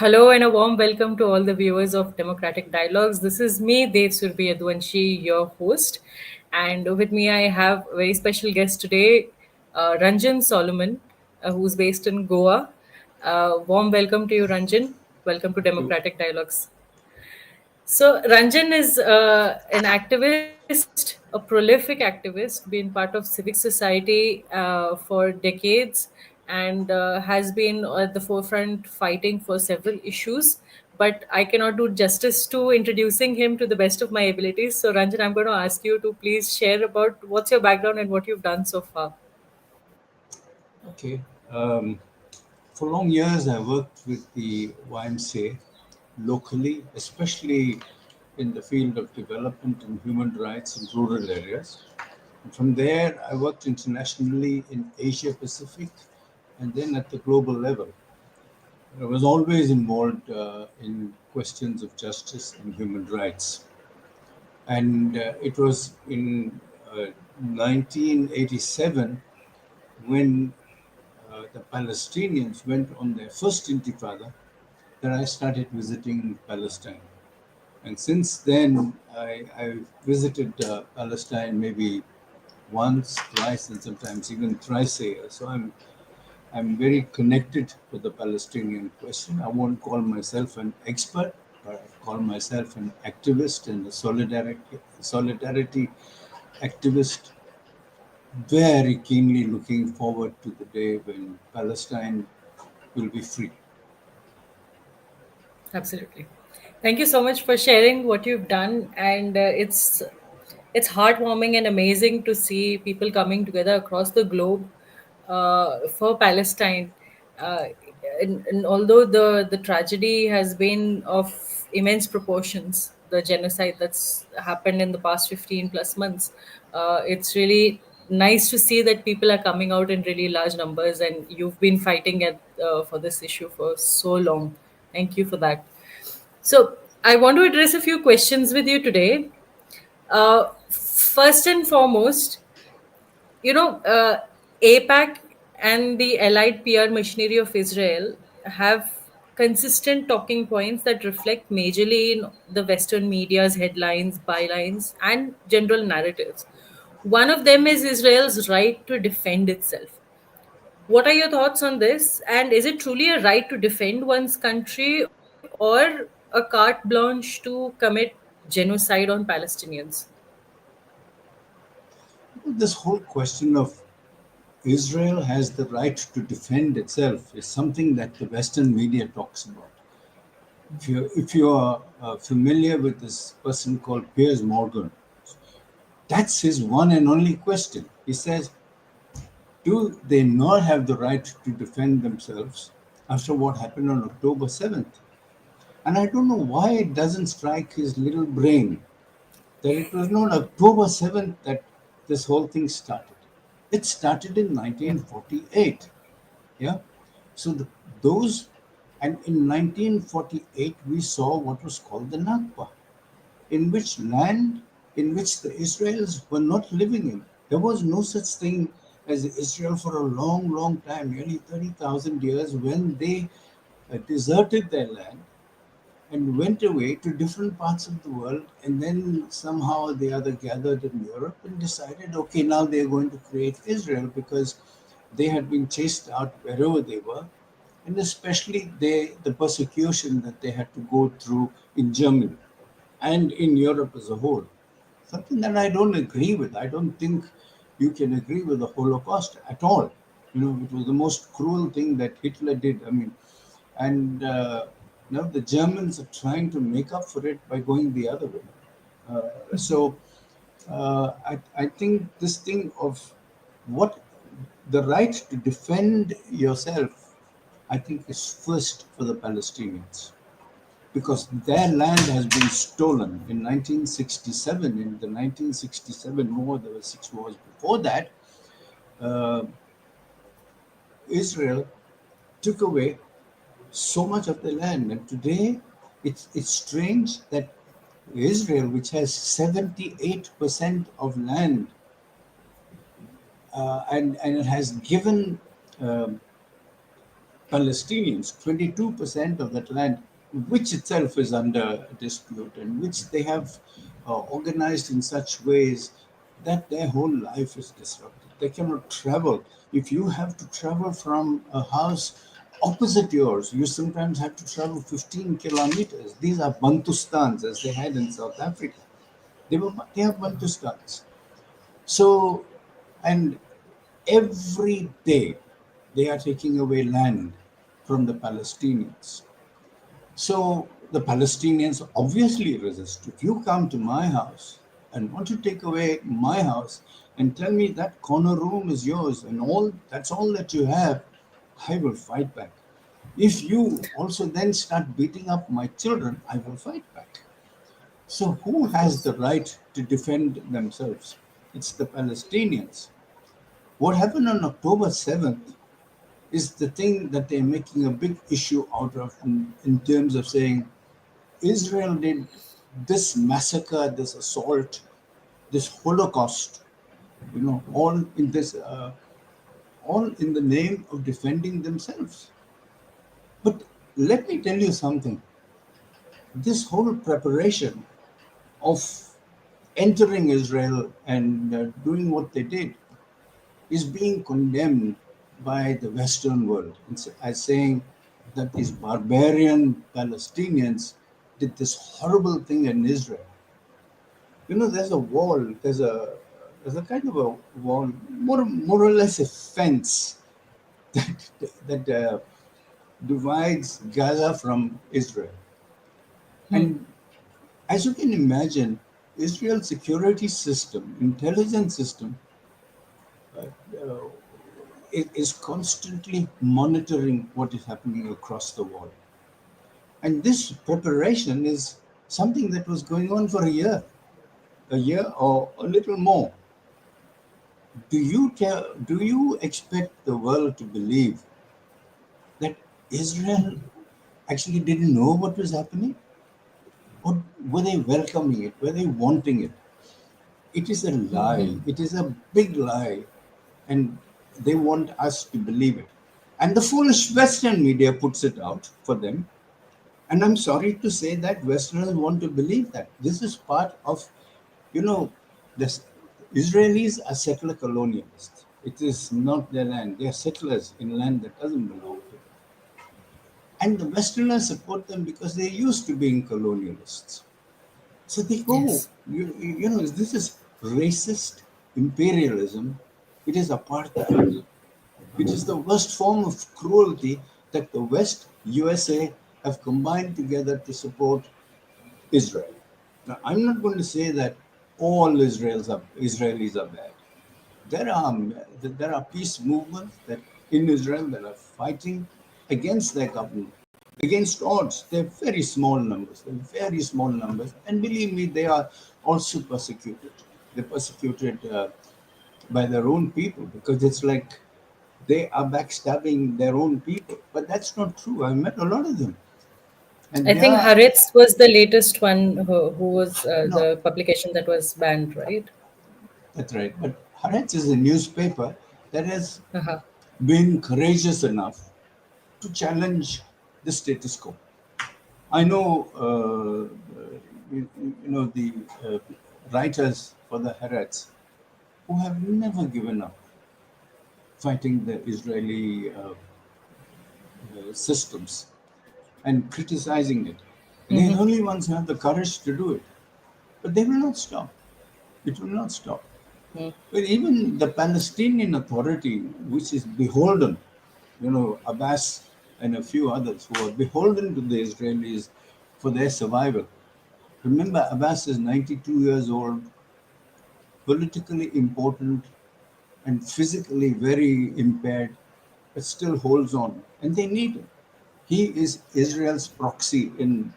Hello and a warm welcome to all the viewers of Democratic Dialogues. This is me, Dev Surbi Yadwanshi, your host. And with me, I have a very special guest today, Ranjan Solomon, who's based in Goa. Warm welcome to you, Ranjan. Welcome to You, Democratic Dialogues. So Ranjan is an activist, a prolific activist, been part of civic society for decades, and has been at the forefront fighting for several issues. But I cannot do justice to introducing him to the best of my abilities. So Ranjan, I'm going to ask you to please share about what's your background and what you've done so far. okay. Um, for long years, I worked with the YMCA locally, especially in the field of development and human rights in rural areas. And from there, I worked internationally in Asia Pacific and then at the global level. I was always involved in questions of justice and human rights. And it was in 1987 when the Palestinians went on their first intifada that I started visiting Palestine. And since then, I visited Palestine maybe once, twice, and sometimes even thrice a year. So I'm very connected to the Palestinian question. I won't call myself an expert, but I call myself an activist and a solidarity activist, very keenly looking forward to the day when Palestine will be free. Absolutely. Thank you so much for sharing what you've done, and it's heartwarming and amazing to see people coming together across the globe for Palestine. Uh, and although the tragedy has been of immense proportions, the genocide that's happened in the past 15 plus months, it's really nice to see that people are coming out in really large numbers, and you've been fighting for this issue for so long. Thank you for that. So, I want to address a few questions with you today. First and foremost, APAC and the allied PR machinery of Israel have consistent talking points that reflect majorly in the Western media's headlines, bylines, and general narratives. One of them is Israel's right to defend itself. What are your thoughts on this? And is it truly a right to defend one's country or a carte blanche to commit genocide on Palestinians? This whole question of Israel has the right to defend itself is something that the Western media talks about. If you are familiar with this person called Piers Morgan, that's his one and only question. He says, "Do they not have the right to defend themselves after what happened on October 7th?" And I don't know why it doesn't strike his little brain that it was not October 7th that this whole thing started. It started in Yeah, 1948. Yeah. So those, and in 1948, we saw what was called the Nakba, in which land in which the Israelis were not living in. There was no such thing as Israel for a long, long time, nearly 30,000 years, when they deserted their land and went away to different parts of the world, and then somehow or the other gathered in Europe and decided, okay, now they're going to create Israel because they had been chased out wherever they were, and especially the persecution that they had to go through in Germany and in Europe as a whole. Something that I don't agree with. I don't think you can agree with the Holocaust at all. You know, it was the most cruel thing that Hitler did. I mean, and now the Germans are trying to make up for it by going the other way. So I think this thing of what the right to defend yourself, I think, is first for the Palestinians because their land has been stolen in 1967. In the 1967 war, there were 6 wars before that. Uh, Israel took away so much of the land, and today it's strange that Israel, which has 78% of land, and it has given um Palestinians 22% of that land, which itself is under dispute and which they have organized in such ways that their whole life is disrupted. They cannot travel. If you have to travel from a house opposite yours, you sometimes have to travel 15 kilometers. These are Bantustans as they had in South Africa. They have Bantustans. So, and every day they are taking away land from the Palestinians. So the Palestinians obviously resist. If you come to my house and want to take away my house and tell me that corner room is yours and all that's all that you have, I will fight back. If you also then start beating up my children, I will fight back. So who Of has course. the right to defend themselves? It's the Palestinians. What happened on October 7th is the thing that they're making a big issue out of in terms of saying Israel did this massacre, this assault, this Holocaust, all in the name of defending themselves. But let me tell you something. This whole preparation of entering Israel and doing what they did is being condemned by the Western world as saying that these barbarian Palestinians did this horrible thing in Israel. There's a wall, there's a kind of a wall, more or less a fence that divides Gaza from Israel. And as you can imagine, Israel's security system, intelligence system, is constantly monitoring what is happening across the wall. And this preparation is something that was going on for a year or a little more. Do you expect the world to believe that Israel actually didn't know what was happening? Or were they welcoming it? Were they wanting it? It is a lie. It is a big lie. And they want us to believe it. And the foolish Western media puts it out for them. And I'm sorry to say that Westerners want to believe that. This is part of, you know, this Israelis are settler colonialists. It is not their land. They are settlers in land that doesn't belong to them. And the Westerners support them because they're used to being colonialists. So they go, Yes. this is racist imperialism. It is apartheid. It is the worst form of cruelty that the West, USA, have combined together to support Israel. Now, I'm not going to say that all Israelis are bad. There are peace movements that in Israel that are fighting against their government, against odds. They're very small numbers. They're very small numbers, and believe me, they are also persecuted. They're persecuted by their own people because it's like they are backstabbing their own people. But that's not true. I met a lot of them, and I they think are Haaretz was the latest one who was no. the publication that was banned, right? That's right. But Haaretz is a newspaper that has Uh-huh. been courageous enough to challenge the status quo. I know, the writers for the Haaretz who have never given up fighting the Israeli systems and criticizing it. They're the only ones who have the courage to do it. But they will not stop. It will not stop. But even the Palestinian Authority, which is beholden, Abbas and a few others who are beholden to the Israelis for their survival. Remember, Abbas is 92 years old, politically important, and physically very impaired, but still holds on. And they need him. He is Israel's proxy in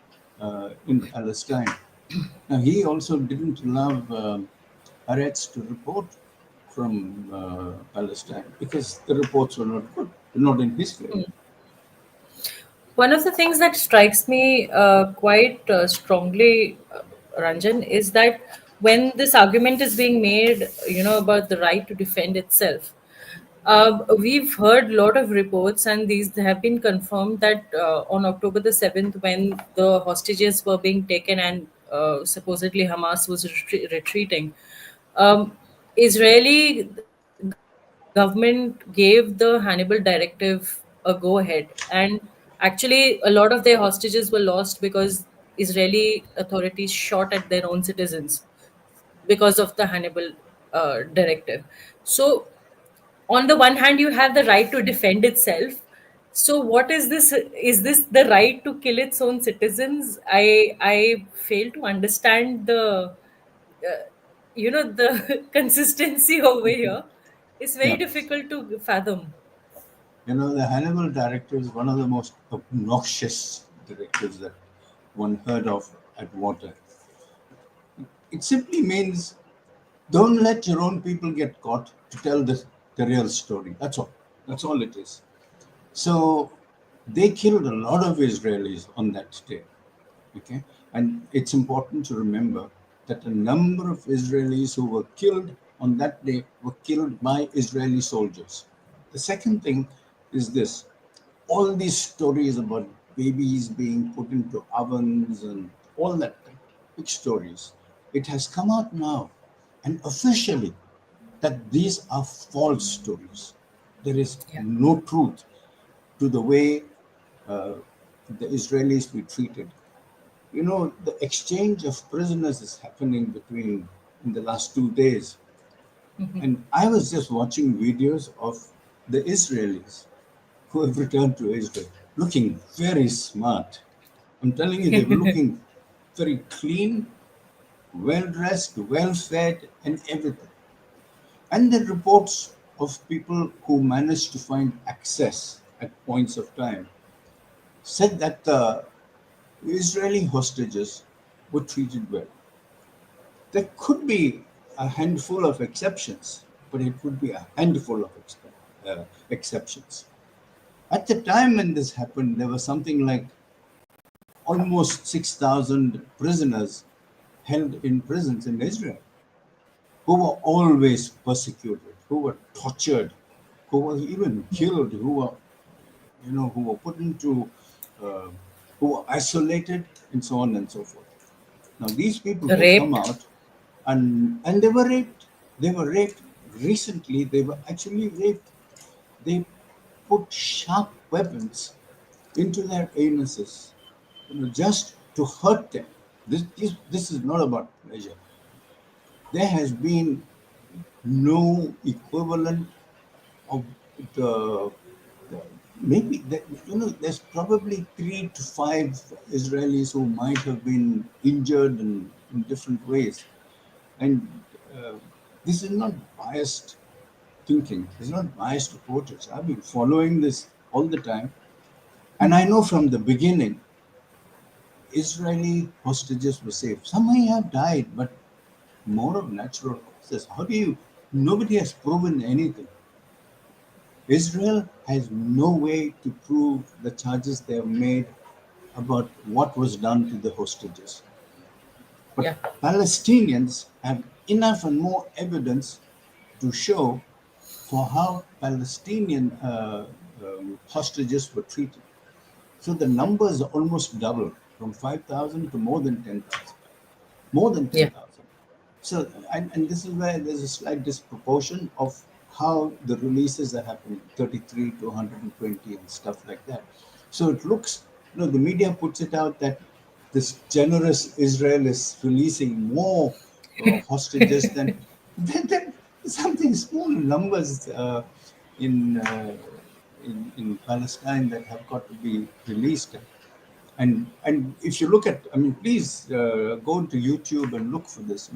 Palestine. Now, he also didn't allow Haaretz to report from Palestine because the reports were not good, not in his favor. One of the things that strikes me quite strongly, Ranjan, is that when this argument is being made, about the right to defend itself, We've heard a lot of reports, and these have been confirmed that on October the 7th, when the hostages were being taken and supposedly Hamas was retreating, um, Israeli government gave the Hannibal directive a go ahead, and actually a lot of their hostages were lost because Israeli authorities shot at their own citizens because of the Hannibal directive. So on the one hand you have the right to defend itself. So what is this the right to kill its own citizens? I fail to understand the the consistency over here. It's very Yeah. difficult to fathom. You know, the Hannibal directive is one of the most obnoxious directives that one heard of at wartime. It simply means don't let your own people get caught to tell the real story. That's all. That's all it is. So they killed a lot of Israelis on that day. Okay, and it's important to remember that a number of Israelis who were killed on that day were killed by Israeli soldiers. The second thing is this: all these stories about babies being put into ovens and all that big stories, it has come out now and officially that these are false stories. There is Yeah. no truth to the way uh, the Israelis were treated. You know, the exchange of prisoners is happening between in the last 2 days. And I was just watching videos of the Israelis who have returned to Israel looking very smart. I'm telling you, they were looking very clean, well dressed, well fed, and everything. And the reports of people who managed to find access at points of time said that the Israeli hostages were treated well. There could be a handful of exceptions, but it would be a handful of exceptions. At the time when this happened, there was something like almost 6,000 prisoners held in prisons in Israel who were always persecuted, who were tortured, who were even killed, who were put into, uh, who were isolated, and so on and so forth. Now, these people who come Raped. out and they were raped. They were raped recently. They were actually raped. They put sharp weapons into their anuses, just to hurt them. This is not about pleasure. There has been no equivalent of the, the maybe that, there's probably 3 to 5 Israelis who might have been injured in different ways, and uh, this is not biased thinking. It's not biased approaches. I've been following this all the time, and I know from the beginning Israeli hostages were safe. Some may have died, but more of natural causes. How do you? Nobody has proven anything. Israel has no way to prove the charges they have made about what was done to the hostages. But Yeah. Palestinians have enough and more evidence to show for how Palestinian hostages were treated. So the numbers are almost double from 5,000 to more than 10,000. More than Yeah. 10,000. So, and this is where there's a slight disproportion of how the releases are happening, 33 to 120 and stuff like that. So it looks, the media puts it out that this generous Israel is releasing more hostages than something small numbers in, uh, in Palestine that have got to be released. And if you look at, I mean, please go into YouTube and look for this.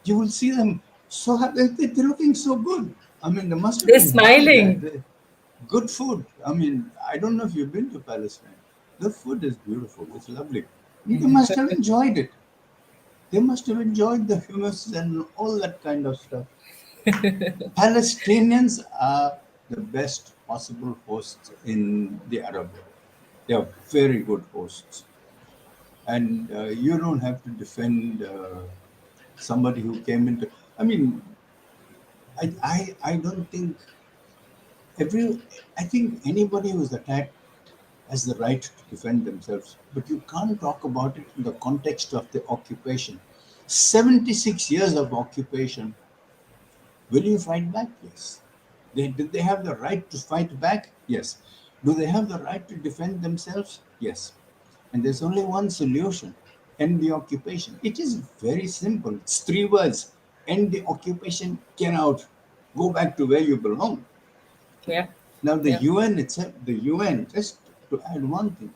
You will see them so happy. They're looking so good. I mean, they must have They're been happy there. smiling. Good food. I mean, I don't know if you've been to Palestine. The food is beautiful. It's lovely. They must have enjoyed it. They must have enjoyed the hummus and all that kind of stuff. Palestinians are the best possible hosts in the Arab world. They are very good hosts, and you don't have to defend somebody who came into. I mean, I don't think. Every, I think anybody who's attacked has the right to defend themselves, but you can't talk about it in the context of the occupation. 76 years of occupation. Will you fight back? Yes. Did they have the right to fight back? Yes. Do they have the right to defend themselves? Yes. And there's only one solution: end the occupation. It is very simple. It's three words: end the occupation, get out, go back to where you belong. Yeah. Now, the Yeah. UN itself, the UN, just to add one thing,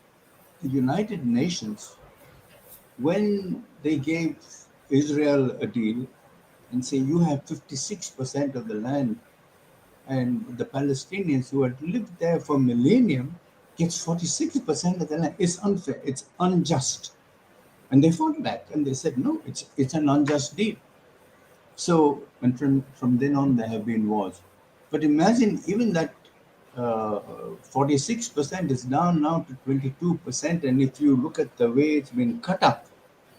the United Nations, when they gave Israel a deal and say you have 56% of the land, and the Palestinians who had lived there for millennium gets 46% of the land, it's unfair, it's unjust. And they fought back and they said, no, it's an unjust deal. So, and from then on, there have been wars. But imagine even that 46% is down now to 22%. And if you look at the way it's been cut up,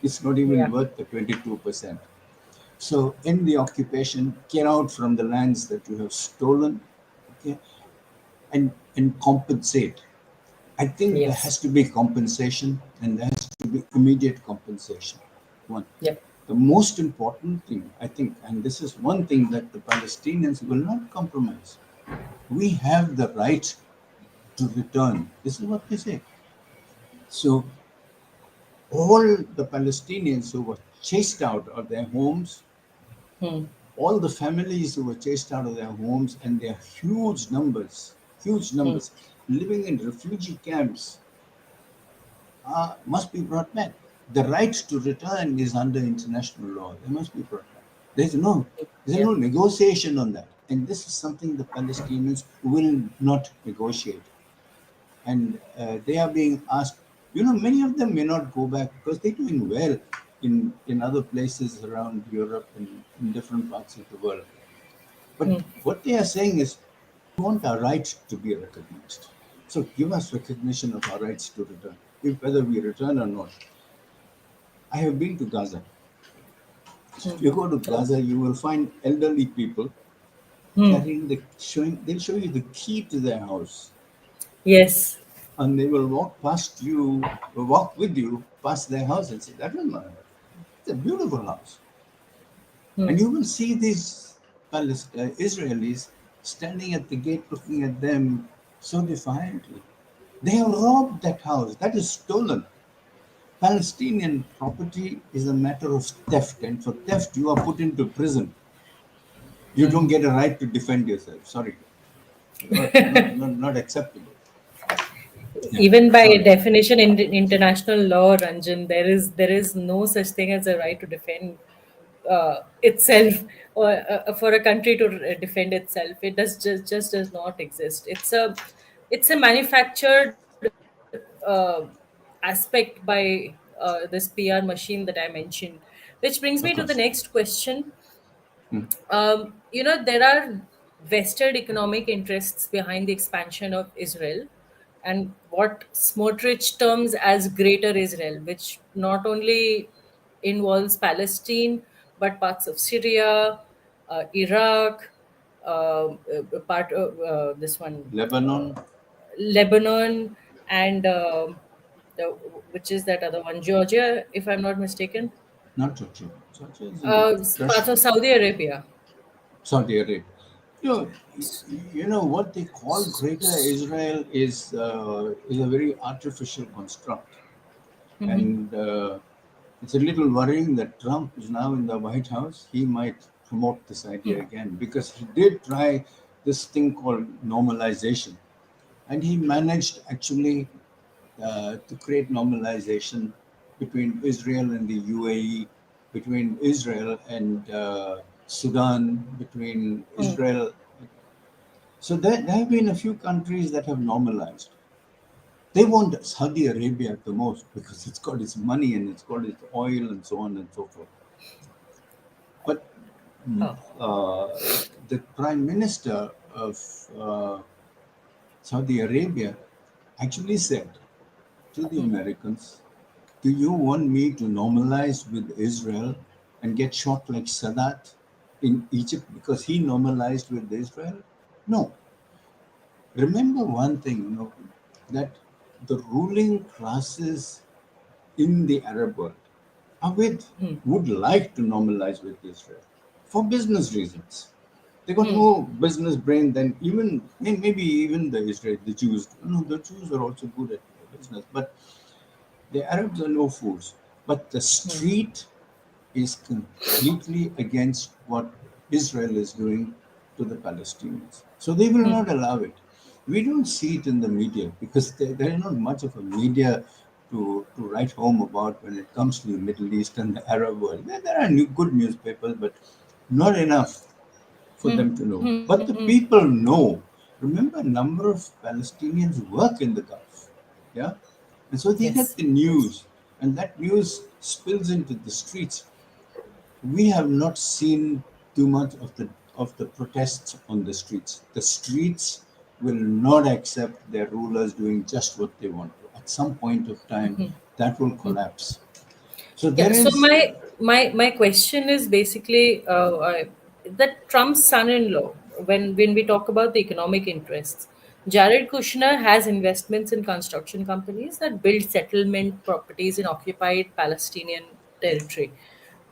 it's not even Yeah. worth the 22%. So, in the occupation, get out from the lands that you have stolen, okay, and compensate. I think there Yes. has to be compensation, and there has to be immediate compensation. One. Yep. The most important thing, I think, and this is one thing that the Palestinians will not compromise, we have the right to return. This is what they say. So, all the Palestinians who were chased out of their homes, Hmm. all the families who were chased out of their homes, and their huge Hmm. numbers, living in refugee camps, must be brought back. The right to return is under international law. They must be brought back. There's no, there's Yeah. no negotiation on that. And this is something the Palestinians will not negotiate. And they are being asked, many of them may not go back because they're doing well in other places around Europe and in different parts of the world. But Hmm. what they are saying is, we want our right to be recognized. So give us recognition of our rights to return, if whether we return or not. I have been to Gaza. Hmm. If you go to Oh. Gaza, you will find elderly people Hmm. carrying they'll show you the key to their house, Yes. and they will walk with you past their house and say, that was my house. It's a beautiful house. Hmm. And you will see these Israelis standing at the gate looking at them so defiantly. They have robbed that house. That is stolen. Palestinian property is a matter of theft, and for theft, you are put into prison. You don't get a right to defend yourself. Sorry, not acceptable. Yeah, Even by sorry. definition in international law, Ranjan, there is no such thing as a right to defend itself, or for a country to defend itself. It just does not exist. It's a manufactured aspect by this PR machine that I mentioned, which brings me Of to the course. next question. Hmm. There are vested economic interests behind the expansion of Israel, and what Smotrich terms as Greater Israel, which not only involves Palestine but parts of Syria, Iraq, part of this one, Lebanon, Lebanon, and the, which is that other one, Georgia, if I'm not mistaken, not Georgia. Georgia is in parts Russia. of Saudi Arabia. Saudi Arabia. You know, what they call Greater Israel is a very artificial construct, and it's a little worrying that Trump is now in the White House. He might promote this idea again because he did try this thing called normalization, and he managed actually to create normalization between Israel and the UAE, between Israel and Sudan, between Hmm. Israel. So there have been a few countries that have normalized. They want Saudi Arabia the most because it's got its money and it's got its oil and so on and so forth. But Oh. uh, the prime minister of uh, Saudi Arabia actually said to the Americans, do you want me to normalize with Israel and get shot like Sadat in Egypt because he normalized with Israel? No. remember one thing, that the ruling classes in the Arab world are would like to normalize with Israel for business reasons. They got more business brain than maybe even the Israel, the Jews. No, the Jews are also good at business, but the Arabs are no fools. But the street is completely against what Israel is doing to the Palestinians. So they will not allow it. We don't see it in the media because there is not much of a media to write home about when it comes to the Middle East and the Arab world. There are good newspapers, but not enough for them to know. But the people know. Remember, a number of Palestinians work in the Gulf. Yeah? And so they get Yes. the news, and that news spills into the streets. We have not seen too much of the protests on the streets. The streets will not accept their rulers doing just what they want to. At some point of time, that will collapse. So Yeah. there So is. my question is basically that Trump's son-in-law. When we talk about the economic interests, Jared Kushner has investments in construction companies that build settlement properties in occupied Palestinian territory.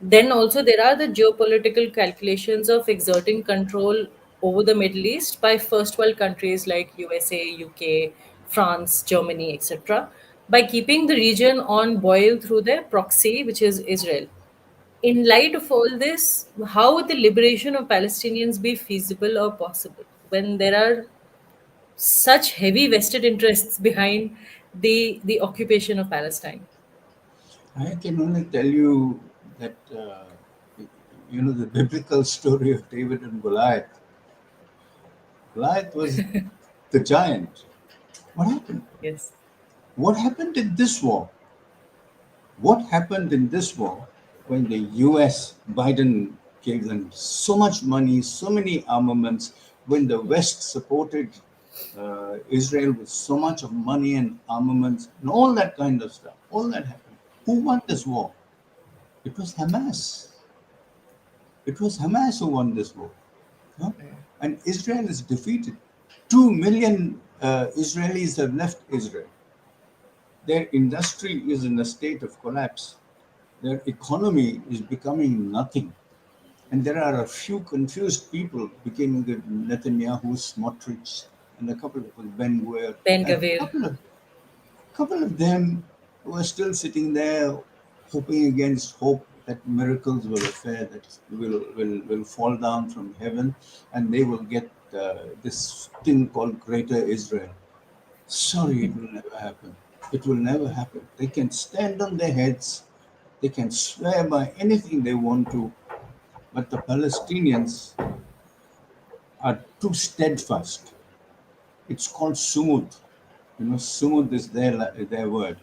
Then also there are the geopolitical calculations of exerting control over the Middle East by first world countries like USA, UK, France, Germany, etc., by keeping the region on boil through their proxy, which is Israel. In light of all this, how would the liberation of Palestinians be feasible or possible when there are such heavy vested interests behind the occupation of Palestine? I can only tell you that the biblical story of David and Goliath. Goliath was the giant. What happened? Yes. What happened in this war? What happened in this war when the US, Biden gave them so much money, so many armaments, when the West supported Israel with so much of money and armaments and all that kind of stuff? All that happened. Who won this war? It was Hamas. It was Hamas who won this war. Huh? And Israel is defeated. 2 million Israelis have left Israel. Their industry is in a state of collapse. Their economy is becoming nothing. And there are a few confused people, beginning with Netanyahu, Smotrich, and a couple of Ben Gvir, Ben and Gavir. a couple of them who are still sitting there hoping against hope that miracles will occur, that will fall down from heaven, and they will get this thing called Greater Israel. Sorry, it will never happen. It will never happen. They can stand on their heads, they can swear by anything they want to, but the Palestinians are too steadfast. It's called sumud. Sumud is their word.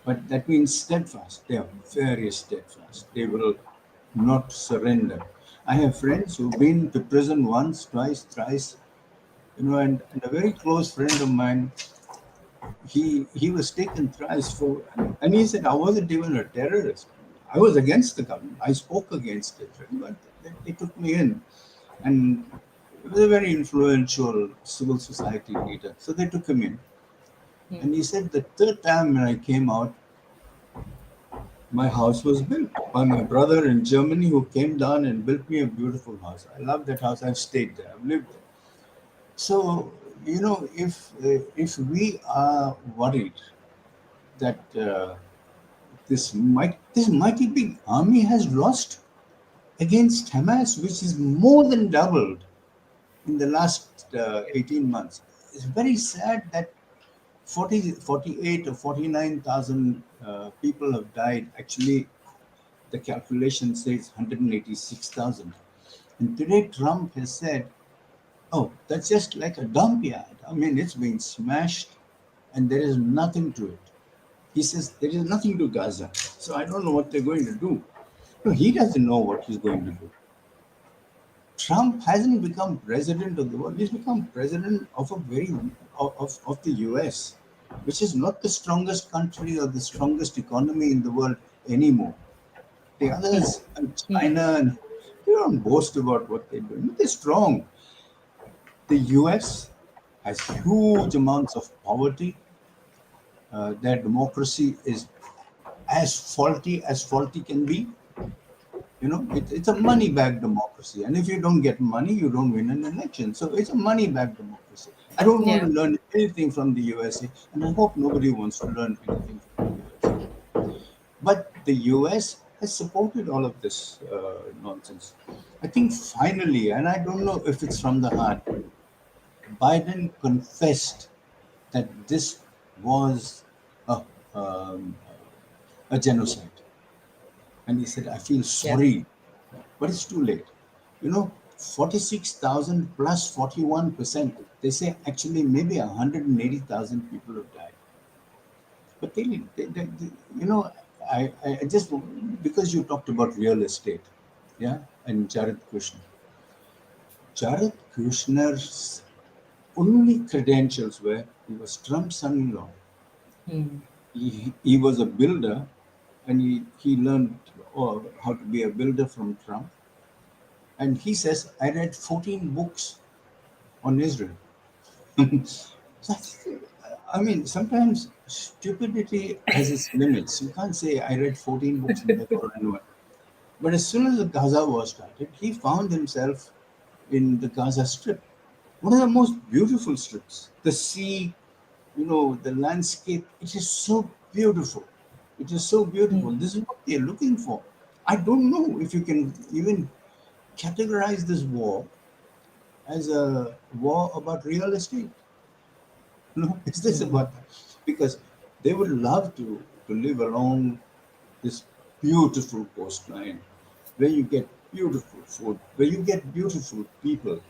But that means steadfast. They are very steadfast. They will not surrender. I have friends who've been to prison once, twice, thrice, and a very close friend of mine, he was taken thrice for, and he said, I wasn't even a terrorist. I was against the government. I spoke against it, but they took me in. And he was a very influential civil society leader. So they took him in. And he said the third time when I came out, my house was built by my brother in Germany who came down and built me a beautiful house. I love that house. I've stayed there. I've lived there. So, if we are worried that this mighty big army has lost against Hamas, which is more than doubled in the last 18 months. It's very sad that 48 or 49,000 people have died. Actually, the calculation says 186,000. And today, Trump has said, oh, that's just like a dump yard. I mean, it's been smashed and there is nothing to it. He says there is nothing to Gaza. So I don't know what they're going to do. No, he doesn't know what he's going to do. Trump hasn't become president of the world. He's become president of of the US, which is not the strongest country or the strongest economy in the world anymore. The others, and China, and they don't boast about what they're doing. They're strong. The US, has huge amounts of poverty. Their democracy is as faulty can be. It's a money back democracy. And if you don't get money, you don't win an election. So it's a money back democracy. I don't want Yeah. to learn anything from the USA, and I hope nobody wants to learn anything from the USA. But the US has supported all of this nonsense. I think finally, and I don't know if it's from the heart, Biden confessed that this was a, um, a genocide. And he said, I feel Yeah. sorry, but it's too late. 46,000 plus 41%. They say actually maybe 180,000 people have died. But I just, because you talked about real estate, yeah, and Jared Kushner. Jared Kushner's only credentials were he was Trump's son-in-law. Hmm. He was a builder, and he learned how to be a builder from Trump. And he says, I read 14 books on Israel. So I mean, sometimes stupidity has its limits. You can't say, I read 14 books and therefore I know it. But as soon as the Gaza war started, he found himself in the Gaza Strip, one of the most beautiful strips. The sea, the landscape, it is so beautiful. It is so beautiful. This is what they're looking for. I don't know if you can even categorize this war as a war about real estate. No, it's this about that. Because they would love to live along this beautiful coastline where you get beautiful food, where you get beautiful people.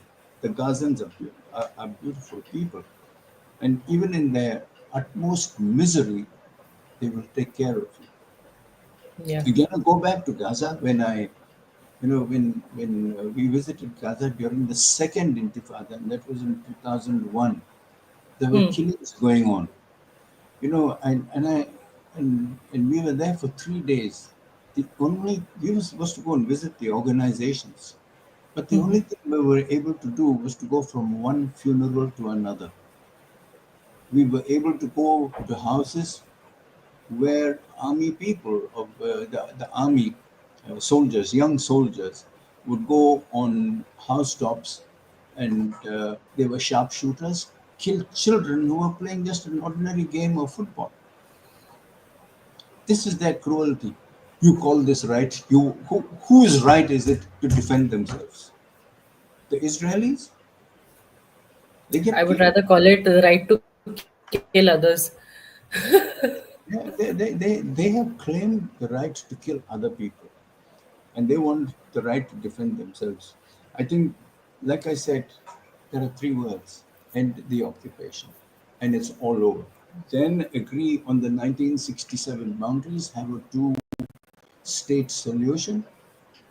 The Gazans are beautiful people. And even in their utmost misery, they will take care of you. Yeah. Again, I go back to Gaza when we visited Gaza during the second Intifada, and that was in 2001. There were Hmm. killings going on. And we were there for 3 days. We were supposed to go and visit the organizations, but the only thing we were able to do was to go from one funeral to another. We were able to go to houses where army people of the army soldiers, young soldiers, would go on housetops, and they were sharpshooters, kill children who were playing just an ordinary game of football. This is their cruelty. You call this right? Whose right is it to defend themselves? The Israelis? They I get would killed. rather call it the right to kill others. They have claimed the right to kill other people, and they want the right to defend themselves. I think, like I said, there are three words: end the occupation, and it's all over. Then agree on the 1967 boundaries, have a two-state solution,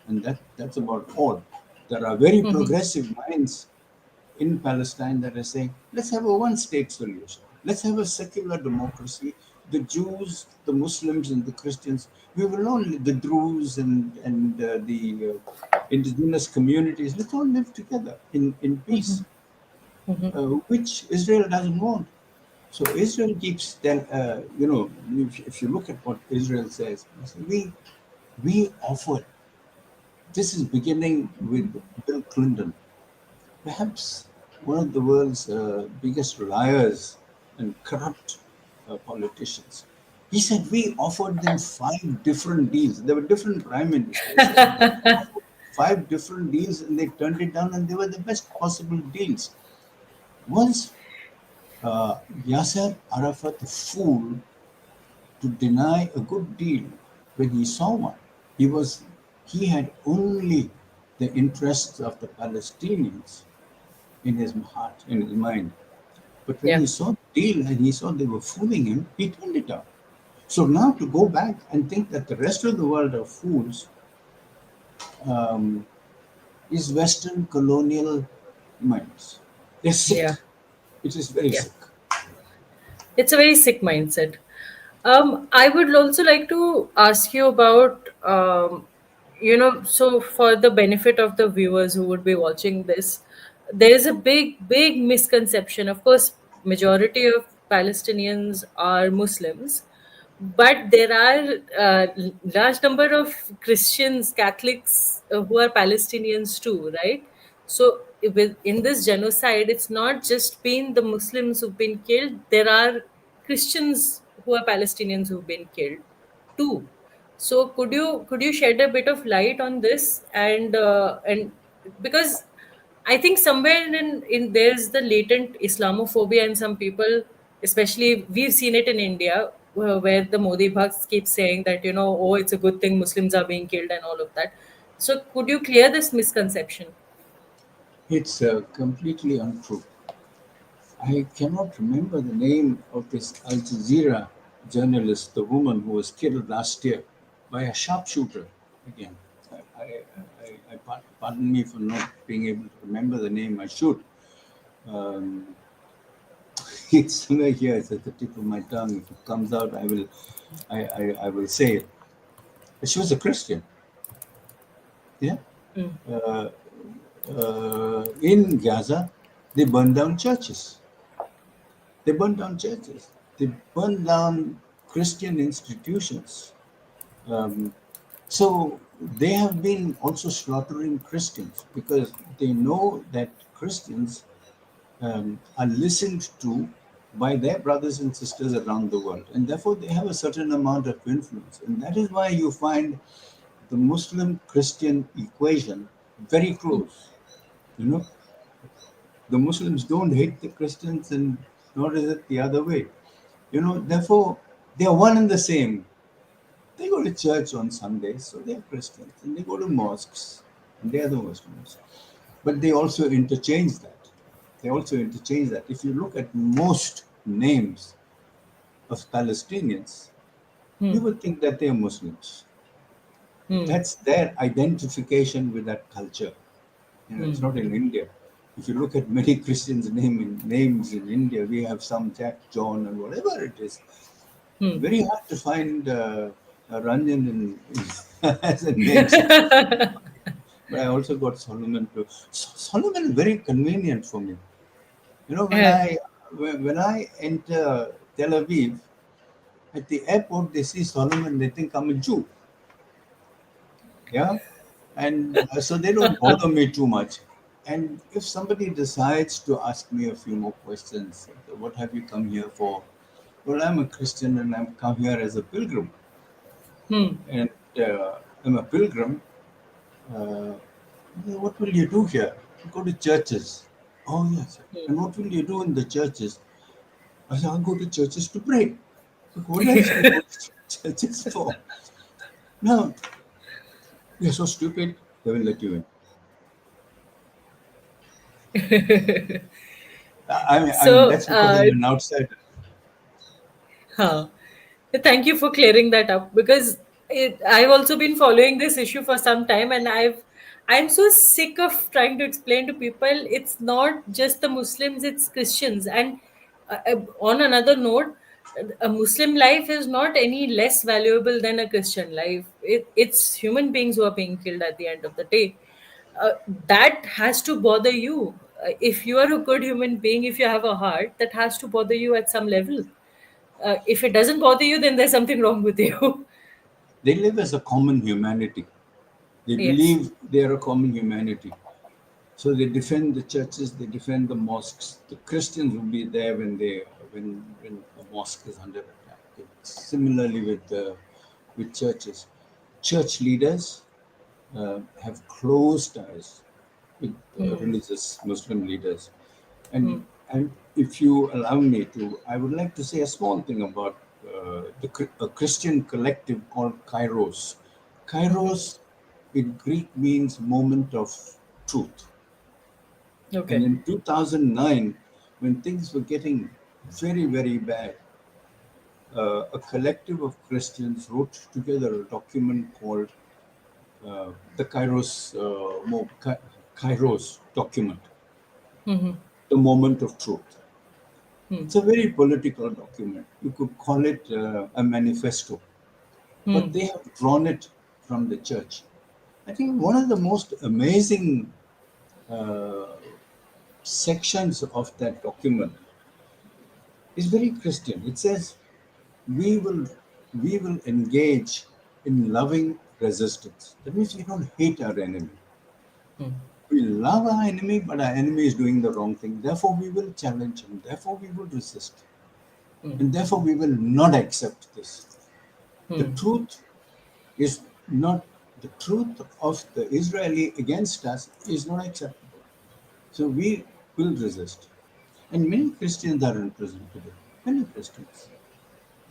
and that's about all. There are very progressive minds in Palestine that are saying, let's have a one-state solution. Let's have a secular democracy. The Jews, the Muslims, and the Christians, we will all the Druze and the indigenous communities. Let's all live together in peace, which Israel doesn't want. So Israel keeps if you look at what Israel says, we offered. This is beginning with Bill Clinton, perhaps one of the world's biggest liars and corrupt politicians. He said we offered them five different deals. There were different prime ministers. Offered five different deals, and they turned it down, and they were the best possible deals. Was Yasser Arafat a fool to deny a good deal when he saw one? He had only the interests of the Palestinians in his heart, in his mind. But when Yeah. he saw the deal and he saw they were fooling him, he turned it down. So now to go back and think that the rest of the world are fools um, is Western colonial minds. They're sick. Yeah. It is very Yeah. sick. It's a very sick mindset. I would also like to ask you about, so for the benefit of the viewers who would be watching this, there is a big misconception. Of course, majority of Palestinians are Muslims, but there are large number of Christians, Catholics who are Palestinians too, right? So in this genocide, it's not just been the Muslims who've been killed. There are Christians who are Palestinians who've been killed too. So could you shed a bit of light on this, and because I think somewhere in there's the latent Islamophobia in some people, especially we've seen it in India, where the Modi Bhaks keep saying that, oh, it's a good thing Muslims are being killed and all of that. So could you clear this misconception? It's completely untrue. I cannot remember the name of this Al Jazeera journalist, the woman who was killed last year by a sharpshooter. Again, pardon me for not being able to remember the name. I should. Um, it's somewhere here. It's at the tip of my tongue. If it comes out, I will say it. She was a Christian. Yeah. Uh, in Gaza, they burned down churches. They burned down churches. They burned down Christian institutions. Um, so they have been also slaughtering Christians because they know that Christians are listened to by their brothers and sisters around the world, and therefore they have a certain amount of influence. And that is why you find the Muslim Christian equation very close. You know, the Muslims don't hate the Christians, and nor is it the other way. Therefore, they are one and the same. They go to church on Sundays, so they're Christians, and they go to mosques, and they are the Muslims. But they also interchange that. They also interchange that. If you look at most names of Palestinians, you would think that they are Muslims. That's their identification with that culture. It's not in India. If you look at many Christians' names in India, we have some Jack, John, and whatever it is. Very hard to find a Ranjan as a name. But I also got Solomon too. Solomon is very convenient for me. When Uh, I enter Tel Aviv at the airport, they see Solomon, they think I'm a Jew. Yeah, and so they don't bother me too much. And if somebody decides to ask me a few more questions, what have you come here for? Well, I'm a Christian and I'm come here as a pilgrim. And I'm a pilgrim. Uh, what will you do here? Go to churches. Oh, yes. And what will you do in the churches? I said, I'll go to churches to pray. Look, what else do you go to churches for? No, you're so stupid, they will let you in. I mean, so that's because I'm an outsider. Huh. Thank you for clearing that up, because I've also been following this issue for some time, and I'm so sick of trying to explain to people it's not just the Muslims, it's Christians. And on another note, a Muslim life is not any less valuable than a Christian life. It's human beings who are being killed at the end of the day. That has to bother you. If you are a good human being, if you have a heart, that has to bother you at some level. If it doesn't bother you, then there's something wrong with you. They live as a common humanity. They Yes. believe they are a common humanity. So they defend the churches, they defend the mosques. The Christians will be there when the mosque is under attack. Similarly with churches, church leaders have close ties with religious Muslim leaders. And if you allow me to, I would like to say a small thing about a Christian collective called Kairos. Kairos in Greek means moment of truth. And Okay. in 2009, when things were getting very, very bad, a collective of Christians wrote together a document called the Kairos document, the moment of truth. It's a very political document. You could call it a manifesto, but they have drawn it from the church. I think one of the most amazing sections of that document is very Christian. It says we will we will engage in loving resistance. That means we don't hate our enemy. We love our enemy, but our enemy is doing the wrong thing. Therefore, we will challenge him. Therefore, we will resist. And therefore, we will not accept this. The truth is not the truth of the Israeli against us is not acceptable. So we will resist. And many Christians are in prison today. Many Christians.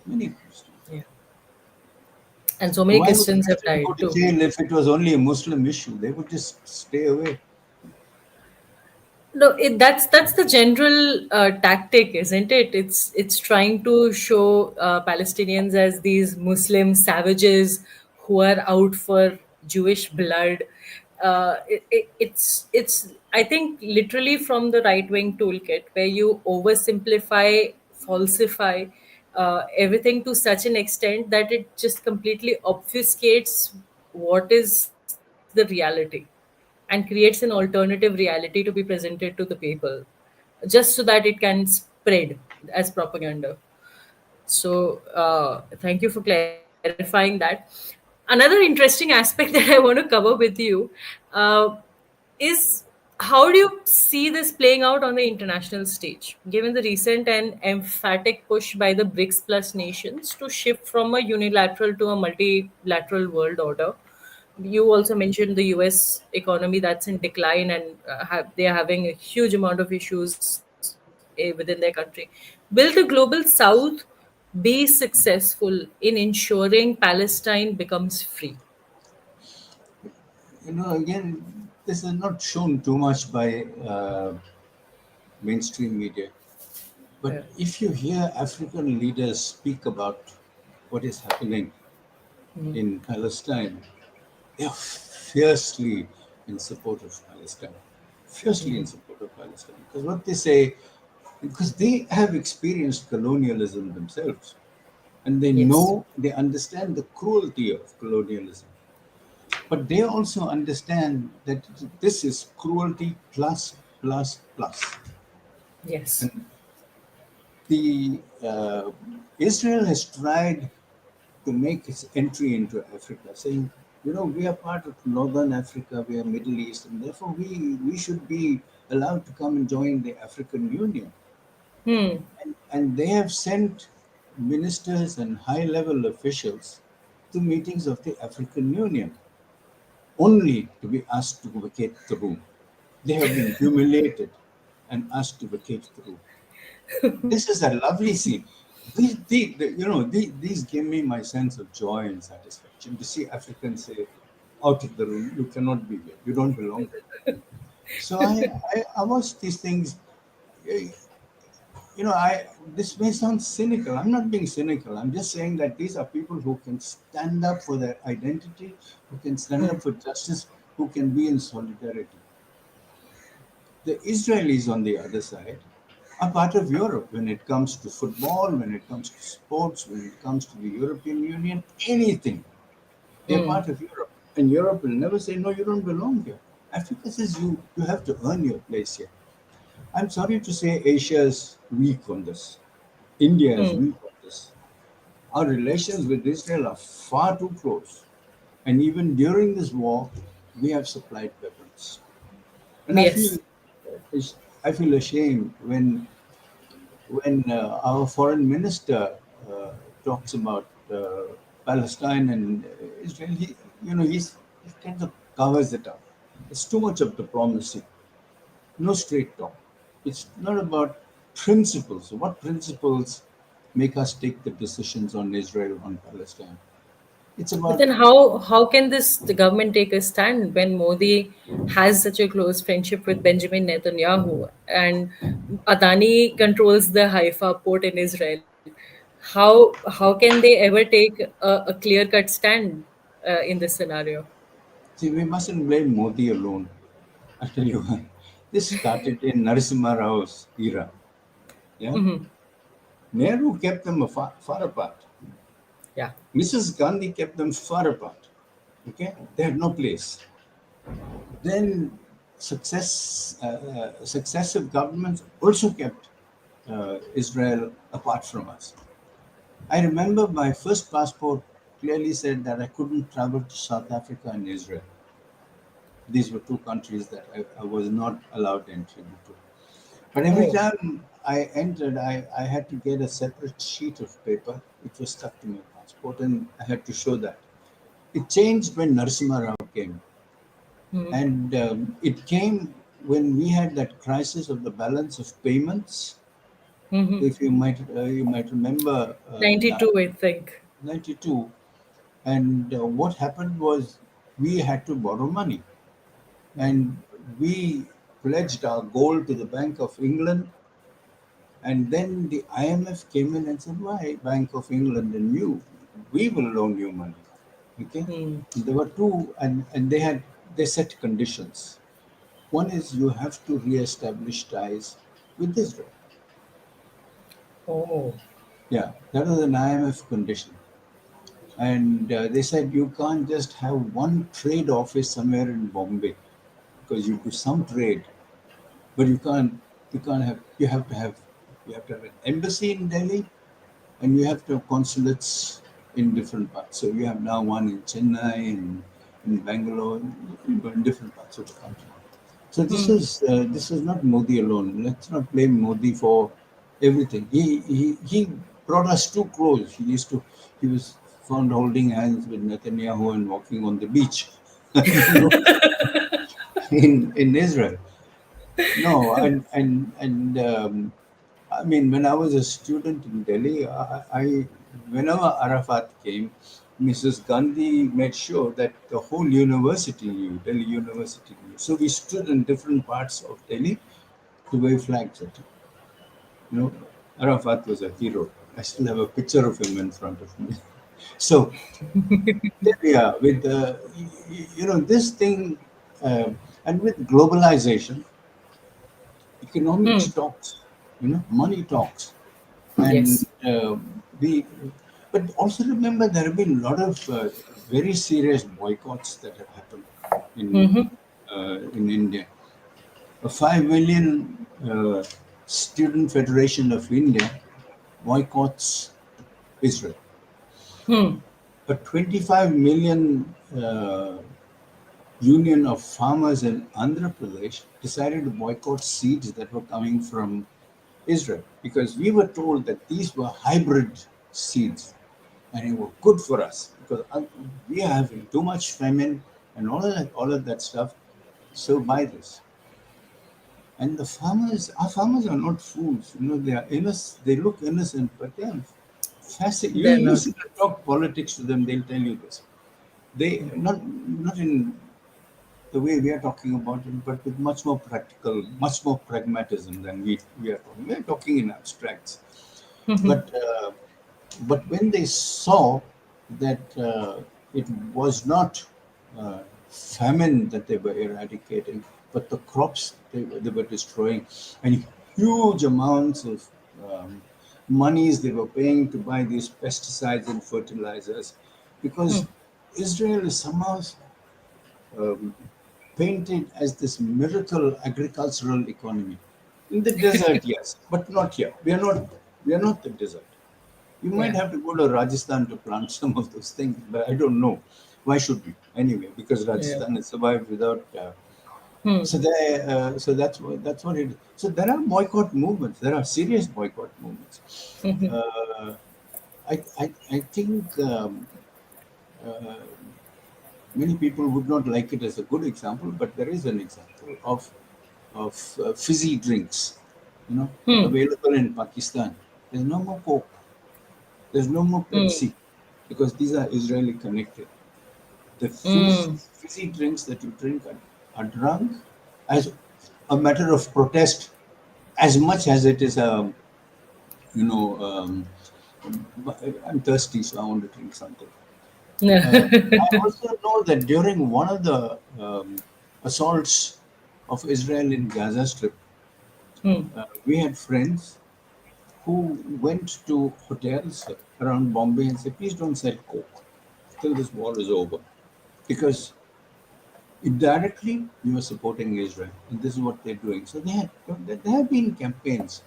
Many Christians. Yeah. And so many Why would a Christians have Christian go died to too. jail if it was only a Muslim issue? They would just stay away. No, that's the general tactic, isn't it? It's trying to show Palestinians as these Muslim savages who are out for Jewish blood. It's I think literally from the right wing toolkit where you oversimplify, falsify everything to such an extent that it just completely obfuscates what is the reality and creates an alternative reality to be presented to the people just so that it can spread as propaganda. So, thank you for clarifying that. Another interesting aspect that I want to cover with you uh, is how do you see this playing out on the international stage, given the recent and emphatic push by the BRICS plus nations to shift from a unilateral to a multilateral world order? You also mentioned the US economy that's in decline and they are having a huge amount of issues within their country. Will the global south be successful in ensuring Palestine becomes free? Again, this is not shown too much by mainstream media. But Yeah. if you hear African leaders speak about what is happening in Palestine, they are fiercely in support of Palestine. Fiercely in support of Palestine. Because what they say, because they have experienced colonialism themselves, and they Yes. know, they understand the cruelty of colonialism. But they also understand that this is cruelty plus, plus, plus. Yes. And the Israel has tried to make its entry into Africa, saying, we are part of Northern Africa, we are Middle East, and therefore we should be allowed to come and join the African Union. And they have sent ministers and high level officials to meetings of the African Union, only to be asked to vacate the room. They have been humiliated and asked to vacate the room. This is a lovely scene. These give me my sense of joy and satisfaction to see Africans say, out of the room, you cannot be here, you don't belong here. So I watch these things. eh, this may sound cynical. I'm not being cynical. I'm just saying that these are people who can stand up for their identity, who can stand up for justice, who can be in solidarity. The Israelis, on the other side, are part of Europe when it comes to football, when it comes to sports, when it comes to the European Union, anything. They're part of Europe. And Europe will never say, no, you don't belong here. Africa says you have to earn your place here. I'm sorry to say Asia is weak on this. India is weak on this. Our relations with Israel are far too close. And even during this war, we have supplied weapons. And Yes. I feel ashamed when our foreign minister talks about Palestine and Israel. He kind of covers it up. It's too much of diplomacy, no straight talk. It's not about principles. What principles make us take the decisions on Israel, on Palestine? It's But about then how can this the government take a stand when Modi has such a clear friendship with Benjamin Netanyahu and Adani controls the Haifa port in Israel? How can they ever take a clear cut stand in this scenario? see, we mustn't blame Modi alone. I tell you, this started in Narasimha Rao's era. Yeah, Nehru kept them far apart. Yeah. Mrs. Gandhi kept them far apart. Okay, they had no place. Then successive governments also kept Israel apart from us. I remember my first passport clearly said that I couldn't travel to South Africa and Israel. These were two countries that I was not allowed entry into. But every Oh. time I entered, I had to get a separate sheet of paper which was stuck to my passport, and I had to show that. It changed when Narasimha Rao came, and it came when we had that crisis of the balance of payments. If you might remember, 92, I think. 92, and what happened was we had to borrow money, and we pledged our gold to the Bank of England. And then the IMF came in and said, "Why Bank of England and you? We will loan you money." Okay, Hmm. there were two, and they set conditions. One is you have to re-establish ties with Israel. Oh. Yeah, that was an IMF condition, and they said you can't just have one trade office somewhere in Bombay because you do some trade, but you can't have you have to have an embassy in Delhi, and you have to have consulates in different parts. So you have now one in Chennai, in Bangalore, in different parts of the country. So this is not Modi alone. Let's not blame Modi for everything. He brought us too close. He was found holding hands with Netanyahu and walking on the beach, you know, in Israel. No, and I mean, when I was a student in Delhi, whenever Arafat came, Mrs. Gandhi made sure that the whole university knew, Delhi University knew. So we stood in different parts of Delhi to wave flags at him. You know, Arafat was a hero. I still have a picture of him in front of me. So there we are with this thing, uh, and with globalization, economics talks, money talks, and Yes. we. But also remember, there have been a lot of very serious boycotts that have happened in India. A 5 million student federation of India boycotts Israel. A 25 million union of farmers in Andhra Pradesh decided to boycott seeds that were coming from Israel because we were told that these were hybrid seeds and it were good for us because we are having too much famine and all of that stuff. So buy this. And our farmers are not fools. They are innocent. They look innocent, but they are fascinating. You They're you not. sit and talk politics to them, they'll tell you this. They not in the way we are talking about it, but with much more practical, much more pragmatism than we are talking. We are talking in abstracts. But when they saw that it was not famine that they were eradicating, but the crops they were destroying, and huge amounts of monies they were paying to buy these pesticides and fertilizers, because Israel is somehow um, painted as this miracle agricultural economy. In the desert, yes, but not here. We are not the desert. You might Yeah. have to go to Rajasthan to plant some of those things, but I don't know. Why should we? Anyway, because Yeah. Rajasthan has survived without. So that's what it is. So there are boycott movements. There are serious boycott movements. Uh, I think many people would not like it as a good example, but there is an example of fizzy drinks, available in Pakistan. There's no more Coke. There's no more Pepsi because these are Israeli connected. The fizzy drinks that you drink are drunk as a matter of protest, as much as it is a, you know, I'm thirsty, so I want to drink something. I also know that during one of the assaults of Israel in Gaza Strip, we had friends who went to hotels around Bombay and said, "Please don't sell coke till this war is over," because Indirectly, you are supporting Israel, and this is what they're doing. So there have been campaigns.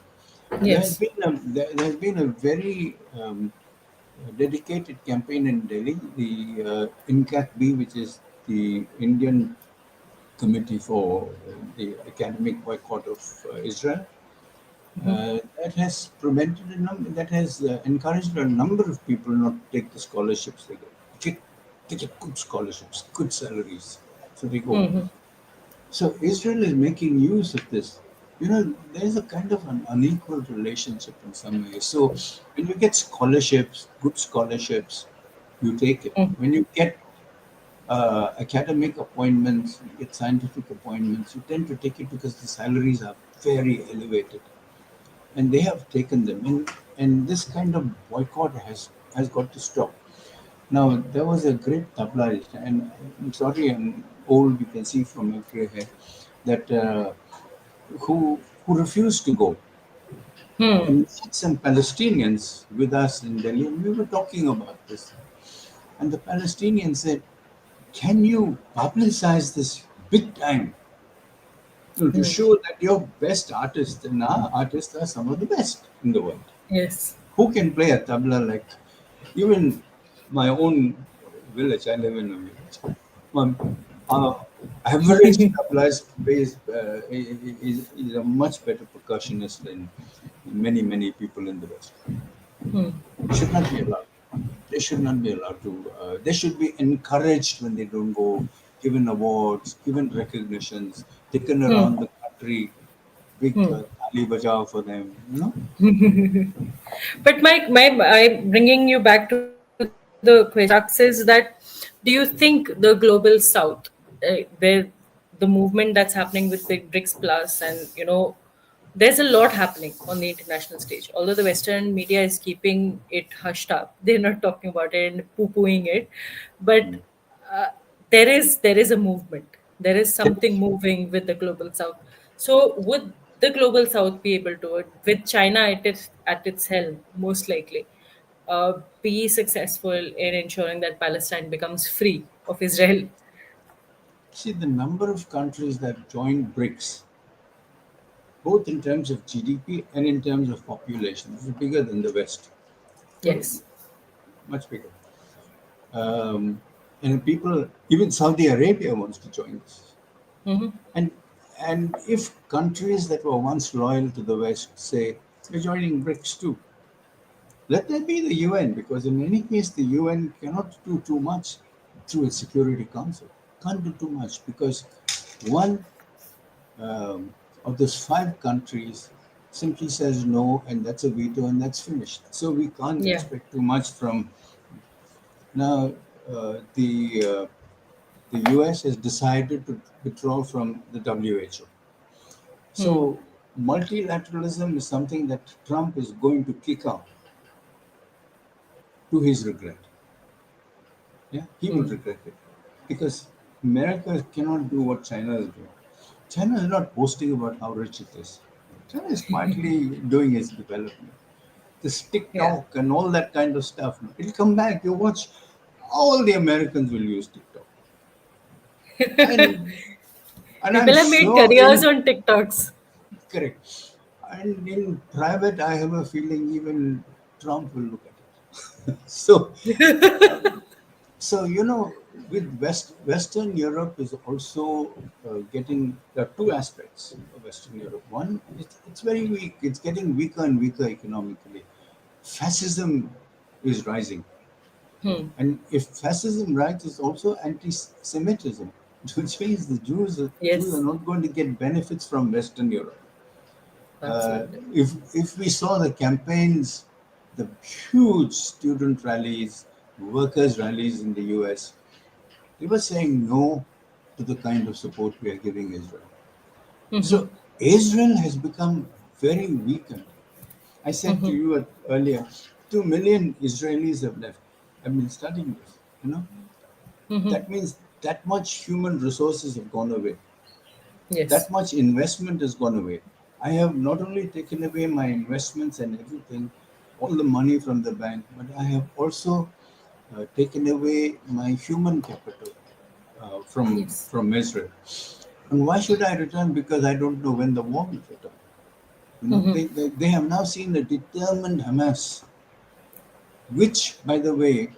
Yes. There has been a very dedicated campaign in Delhi, the INCAC-B, which is the Indian Committee for the Academic Boycott of Israel. That has that has encouraged a number of people not to take the scholarships they get. They get good scholarships, good salaries, so they go. So Israel is making use of this. There's a kind of an unequal relationship in some ways. So when you get scholarships, good scholarships, you take it. When you get academic appointments, you get scientific appointments, you tend to take it because the salaries are very elevated, and they have taken them. And this kind of boycott has got to stop. Now there was a great tabloid, and I'm sorry I'm old. You can see from my gray hair that who refused to go. And we had some Palestinians with us in Delhi, and we were talking about this. And the Palestinians said, "Can you publicize this big time, to show that your best artists and our artists are some of the best in the world? Yes. Who can play a tabla like even my own village? I live in a village. My average tabla is a much better percussionist than many people in the West. They should not be allowed. They should not be allowed to. They should be encouraged when they don't go, given awards, given recognitions, taken around the country, big thali bajao for them. But I bringing you back to the question. The crux is that, do you think the global South, where the movement that's happening with BRICS Plus, and there's a lot happening on the international stage. Although the Western media is keeping it hushed up, they're not talking about it and poo-pooing it, but uh, there is a movement. There is something moving with the global South. So would the global South be able to, with China at its helm, most likely, be successful in ensuring that Palestine becomes free of Israel? See, the number of countries that joined BRICS, both in terms of GDP and in terms of population, is bigger than the West. So Yes. much bigger. And people, even Saudi Arabia wants to join this. And and if countries that were once loyal to the West say we're joining BRICS too, let that be the UN, because in any case the UN cannot do too much through its Security Council. Can't do too much because one of those five countries simply says no, and that's a veto, and that's finished. So we can't Yeah. expect too much from now. The US has decided to withdraw from the WHO. So multilateralism is something that Trump is going to kick out to his regret. Yeah, he will regret it because America cannot do what China is doing. China is not boasting about how rich it is. China is quietly doing its development. This Yeah. TikTok and all that kind of stuff. It'll come back. You watch, all the Americans will use TikTok. And and I'm People have made sure careers in on TikToks. correct. And in private, I have a feeling even Trump will look at it. So with Western Europe is also getting. There are two aspects of Western Europe. One, it's very weak. It's getting weaker and weaker economically. Fascism is rising, and if fascism rises, also anti-Semitism, which means the Jews are Yes, not going to get benefits from Western Europe. Uh, absolutely. if we saw the campaigns, the huge student rallies, workers' rallies in the US, they were saying no to the kind of support we are giving Israel. So Israel has become very weakened. I said to you earlier, 2 million Israelis have left. I've been studying this. That means that much human resources have gone away. That Yes. much investment has gone away. I have not only taken away my investments and everything, all the money from the bank, but I have also taken away my human capital. Yes. from Israel. And why should I return? Because I don't know when the war will return. They have now seen a determined Hamas, which, by the way,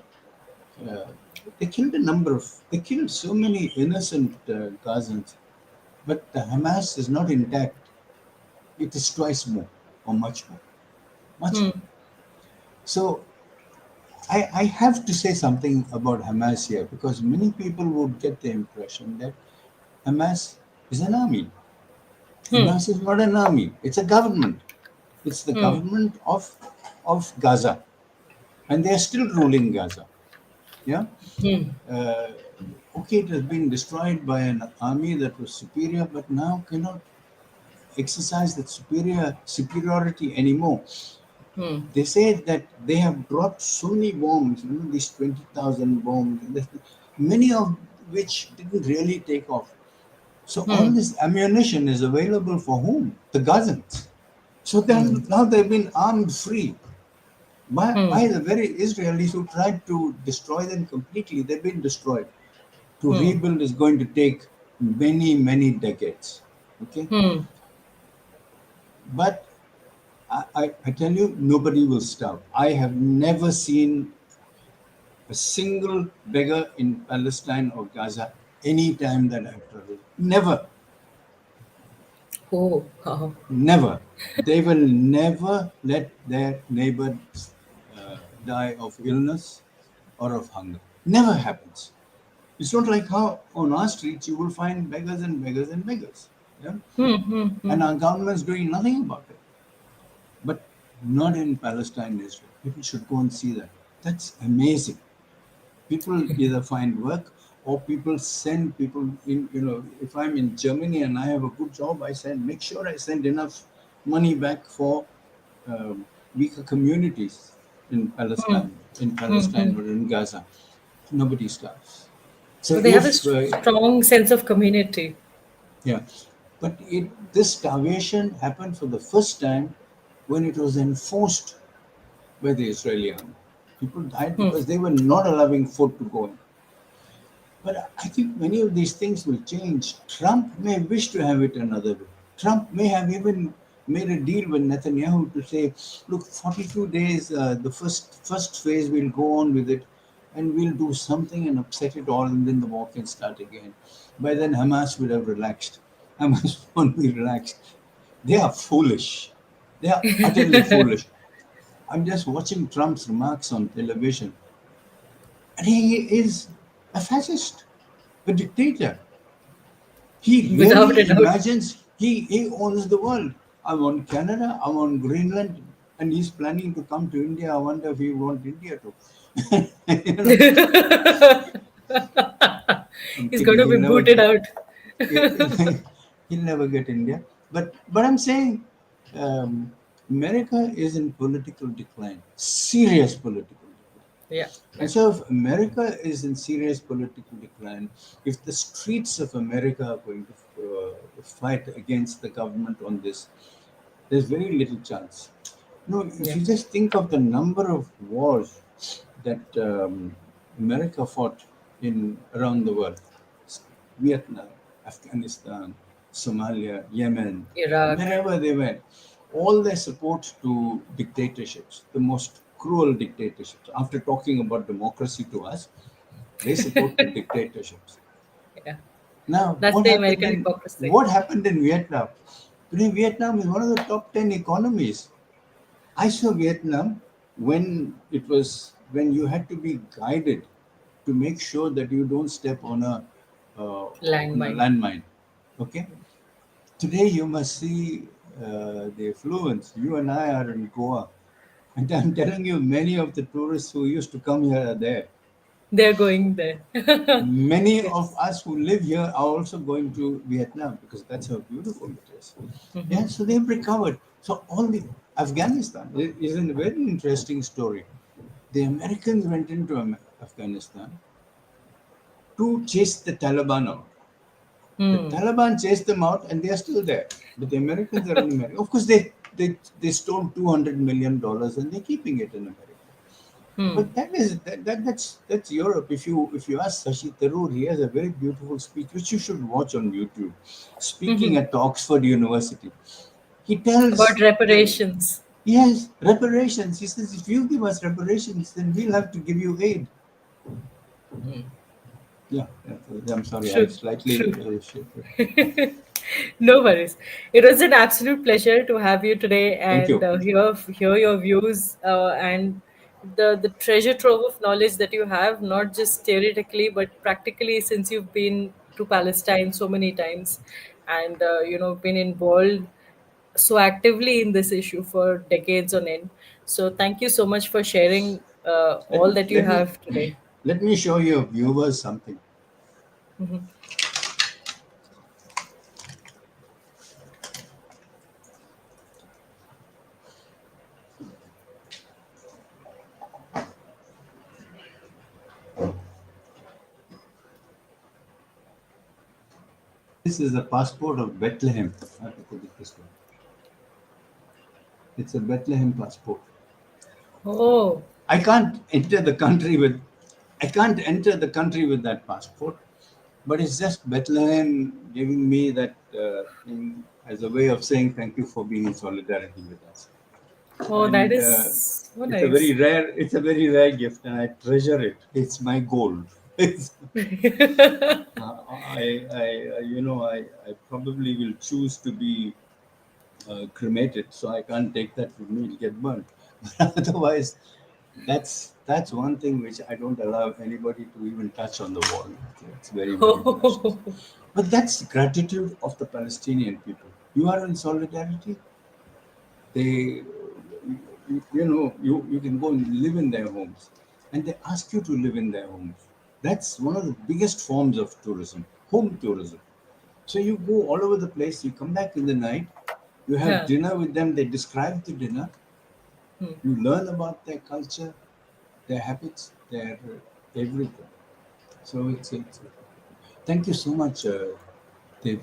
uh, they killed so many innocent Gazans, but the Hamas is not intact. It is twice more, or much more, much more. So I have to say something about Hamas here because many people would get the impression that Hamas is an army. Hamas is not an army, it's a government. It's the government of Gaza, and they are still ruling Gaza. Yeah. Uh, okay, it has been destroyed by an army that was superior, but now cannot exercise that superiority anymore. They say that they have dropped so many bombs, these 20,000 bombs, many of which didn't really take off. So all this ammunition is available for whom? The Gazans. So then now they've been armed free by the very Israelis who tried to destroy them completely. They've been destroyed. To rebuild is going to take many, many decades. Okay, but I tell you, nobody will starve. I have never seen a single beggar in Palestine or Gaza any time that I've traveled. Never, Oh, wow. never. They will never let their neighbors die of illness or of hunger. Never happens. It's not like how on our streets you will find beggars and beggars and beggars. Yeah? And our government's doing nothing about it. But not in Palestine and Israel. People should go and see that. That's amazing. People either find work or people send people in. If I'm in Germany and I have a good job, make sure I send enough money back for um, weaker communities in Palestine or in Gaza. Nobody starves. So So they have a if strong sense of community. yeah, but this starvation happened for the first time when it was enforced by the Israeli army. People died because they were not allowing food to go in. But I think many of these things will change. Trump may wish to have it another way. Trump may have even made a deal with Netanyahu to say, look, 42 days, the first phase, we'll go on with it and we'll do something and upset it all, and then the war can start again. By then, Hamas will have relaxed. Hamas won't be relaxed. They are foolish. They are utterly foolish. I'm just watching Trump's remarks on television, and he is a fascist, a dictator. He Without a really doubt. imagines he owns the world. I'm on Canada, I'm on Greenland, and he's planning to come to India. I wonder if he wants India to. you know, I'm He's going kidding. to be booted out. He'll, he'll never get India. But I'm saying um, America is in political decline, serious political decline. Yeah, And yeah, so, if America is in serious political decline, if the streets of America are going to fight against the government on this, there's very little chance. No, if yeah. you just think of the number of wars that America fought in around the world, Vietnam, Afghanistan, Somalia, Yemen, Iraq. wherever they went, all their support to dictatorships, the most cruel dictatorships. After talking about democracy to us, they support the dictatorships. Yeah. Now, That's what the happened American in hypocrisy. what happened in Vietnam? Today, Vietnam is one of the top 10 economies. I saw Vietnam when you had to be guided to make sure that you don't step on a Landmine. landmine. Okay. Today you must see the affluence. You and I are in Goa, and I'm telling you, many of the tourists who used to come here are there. They're going there. Many of Yes. us who live here are also going to Vietnam because that's how beautiful it is. Yeah, so they've recovered. So all the Afghanistan is a very interesting story. The Americans went into Afghanistan to chase the Taliban out. The Taliban chased them out, and they are still there. But the Americans are in America. Of course, they stole $200 million, and they're keeping it in America. Hmm. But that's Europe. If you ask Sashi Tharoor, he has a very beautiful speech which you should watch on YouTube. Speaking at Oxford University, he About tells the reparations. yes reparations. He says if you give us reparations, then we'll have to give you aid. Yeah, yeah, I'm sorry, I True, slightly true. shifted. No worries. It was an absolute pleasure to have you today Thank and you. hear your views and the treasure trove of knowledge that you have, not just theoretically but practically, since you've been to Palestine so many times and been involved so actively in this issue for decades on end. So thank you so much for sharing Let all me that you let me have today. let me show your viewers something. This is a passport of Bethlehem. I have to put it this way. It's a Bethlehem passport. Oh, I can't enter the country with I can't enter the country with that passport, but it's just Bethlehem giving me that thing as a way of saying thank you for being in solidarity with us. oh, that And is so nice. it's a very rare gift, and I treasure it. It's my gold. It's, I probably will choose to be cremated, so I can't take that with me; it'll get burnt. But otherwise, that's one thing which I don't allow anybody to even touch on the wall. It's very very precious. But that's gratitude of the Palestinian people. You are in solidarity. They, you can go and live in their homes, and they ask you to live in their homes. That's one of the biggest forms of tourism, home tourism. So you go all over the place. You come back in the night. You have Yeah. dinner with them. They describe the dinner. You learn about their culture, their habits, their everything. So it's thank you so much, Dave.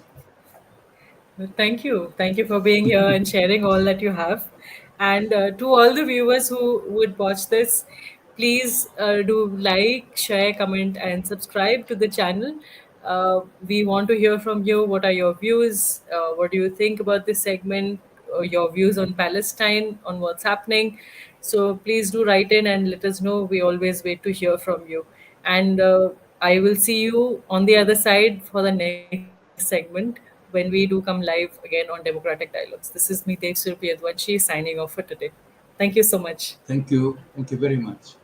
Well, thank you. Thank you for being here and sharing all that you have. And to all the viewers who would watch this, please do like, share, comment, and subscribe to the channel. We want to hear from you. What are your views? What do you think about this segment? Your views on Palestine, on what's happening. So please do write in and let us know. We always wait to hear from you. And I will see you on the other side for the next segment when we do come live again on Democratic Dialogues. This is me, Dev Surpi Advanshi, signing off for today. Thank you so much. Thank you very much.